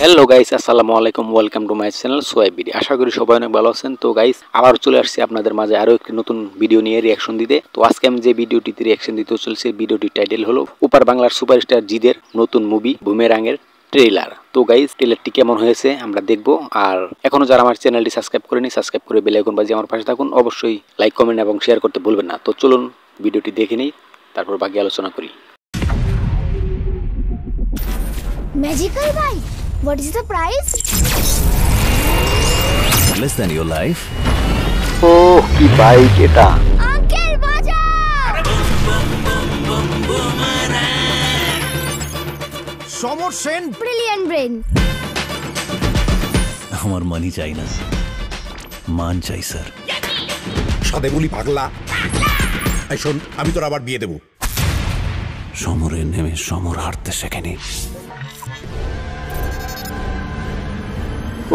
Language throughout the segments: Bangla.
হ্যালো গাইস, আসসালামু আলাইকুম। Welcome to my channel Shoaib BD. আশা করি সবাই অনেক ভালো আছেন। তো গাইস, আবার চলে আসছি আপনাদের মাঝে আরো একটি নতুন ভিডিও নিয়ে রিয়াকশন দিতে। তো আজকে আমি যে ভিডিওটিতে রিয়াকশন দিতে চলছে, ভিডিওটির টাইটেল হলো ওপার বাংলার সুপারস্টার জিদের নতুন মুভি বুমেরাঙের ট্রেলার। তো গাইস, ট্রেলারটি কেমন হয়েছে আমরা দেখবো। আর এখনো যারা আমার চ্যানেলটি সাবস্ক্রাইব করেনি, সাবস্ক্রাইব করে বেল আইকন বাজিয়ে আমার পাশে থাকুন। অবশ্যই লাইক, কমেন্ট এবং শেয়ার করতে ভুলবেন না। তো চলুন ভিডিওটি দেখে নিই, তারপর বাকি আলোচনা করি। Magical bike. What is the price? Less than your life. ও কি বাইক এটা! Uncle বাজাও! সমর সেন Brilliant brain. আমার মানি চাই না, মান চাই স্যার। সাদে বলি পাগলা। এই শোন, আমি তোর আবার বিয়ে দেবো। সমরে নেমে সমর হারতে শেখেনি।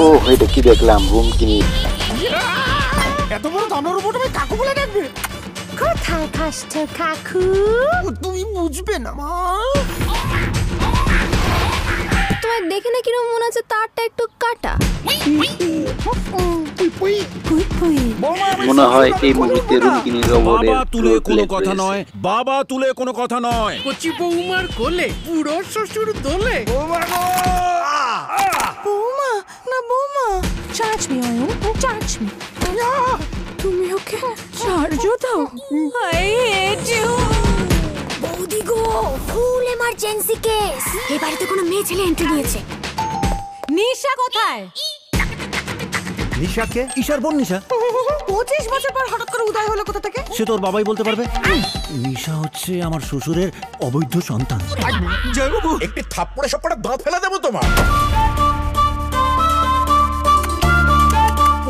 ও এটা কি দেখলাম, হুমকিনি। এত বড় দামড়ার উপর তুমি কাকু বলে ডাকবে? কোথায় ফাস্ট কাকু? তুমি বুঝবে না মা। তোমার দেখে না কিরকম মনে হচ্ছে তারটা একটু কাটা। মনে হয় এই মুভিতে রুমকিনি রোবটের বাবা তুলে কোনো কথা নয়, বাবা তুলে কোনো কথা নয়। কচি বৌমার কোলে পুরো শ্বশুর দোলে। বৌমা না বৌমা, charge me Ayan, charge me. তুমি ওকে চার্জও দাও। I hate you. বৌদি গো, ফুল এমার্জেন্সি কেস। এই বাড়িতে কোনো মেয়ে ছেলে এন্ট্রি নিয়েছে। নিশা কোথায়? নিশাকে? ঈশার বোন নিশা। 25 বছর পর হঠাৎ করে উদয় হলো কোথা থেকে? সে তোর বাবাই বলতে পারবে। নিশা হচ্ছে আমার শ্বশুরের অবৈধ সন্তান। জয়বাবু, একটি থাপ্পড়ে সাপ্পড়ে দাঁত ফেলে দেবো তোমার।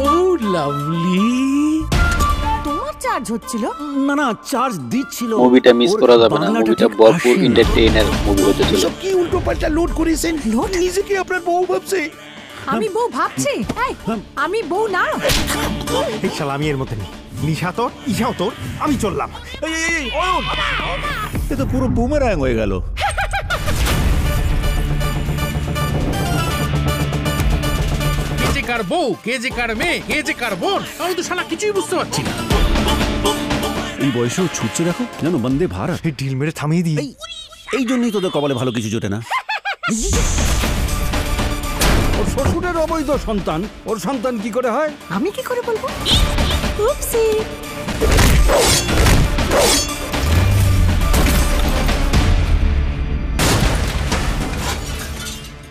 ও লাভলি। তোমার চার্জ হচ্ছিল? না না, চার্জ দিচ্ছিল। মুভিটা মিস করা যাবে না। মুভিটা ভরপুর এন্টারটেইনার মুভি হতে চলেছে। সব কি উল্টো পাল্টা লোড করেছেন? লোড? নিজেকে আপনার বউ ভাবছে। আমি বউ ভাবছি? এই, আমি বউ না। এই শালা আমি এর মধ্যে নেই। নিশা তোর, ঈশাও তোর, আমি চললাম। এ তো পুরো বুমেরাং হয়ে গেল। কে যে কার বউ, কে যে কার মেয়ে, কে যে কার বোন, আমি তো শালা কিছুই বুঝতে পারছি না। এই বয়সেও ছুটছে দেখো, জানো বন্দে ভারত। এই ডিল মেরে থামিয়ে দিই। এই জন্যই তোদের কপালে ভালো কিছু জোটে না। ওর শ্বশুরের অবৈধ সন্তান, ওর সন্তান কি করে হয়? আমি কি করে বলবো? উপসি।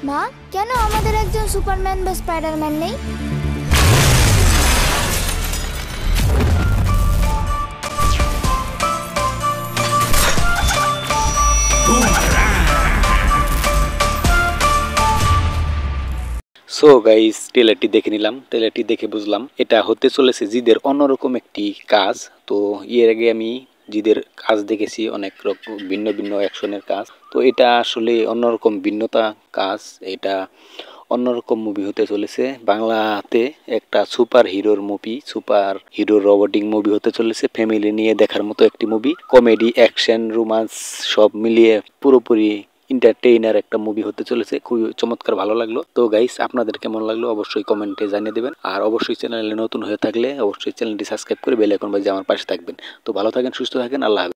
মা, কেন আমাদের একজন সুপারম্যান বা স্পাইডারম্যান নেই? সো গাইস, ট্রেলারটি দেখে নিলাম। ট্রেলারটি দেখে বুঝলাম এটা হতে চলেছে জিদের অন্যরকম একটি কাজ। তো এর আগে আমি জিদের কাজ দেখেছি অনেক রকম ভিন্ন ভিন্ন অ্যাকশনের কাজ। তো এটা আসলে অন্যরকম ভিন্নতা কাজ। এটা অন্যরকম মুভি হতে চলেছে। বাংলাতে একটা সুপার হিরোর movie, super hero robotic movie হতে চলেছে। ফ্যামিলি নিয়ে দেখার মতো একটি মুভি। কমেডি, অ্যাকশন, রোমান্স সব মিলিয়ে পুরোপুরি এন্টারটেইনার একটা মুভি হতে চলেছে। খুবই চমৎকার, ভালো লাগলো। তো গাইস, আপনাদের কেমন লাগলো অবশ্যই কমেন্টে জানিয়ে দেবেন। আর অবশ্যই চ্যানেলে নতুন হয়ে থাকলে অবশ্যই চ্যানেলটি সাবস্ক্রাইব করে বেল আইকন বাজিয়ে আমার পাশে থাকবেন। তো ভালো থাকেন, সুস্থ থাকেন, আল্লাহ হাফেজ।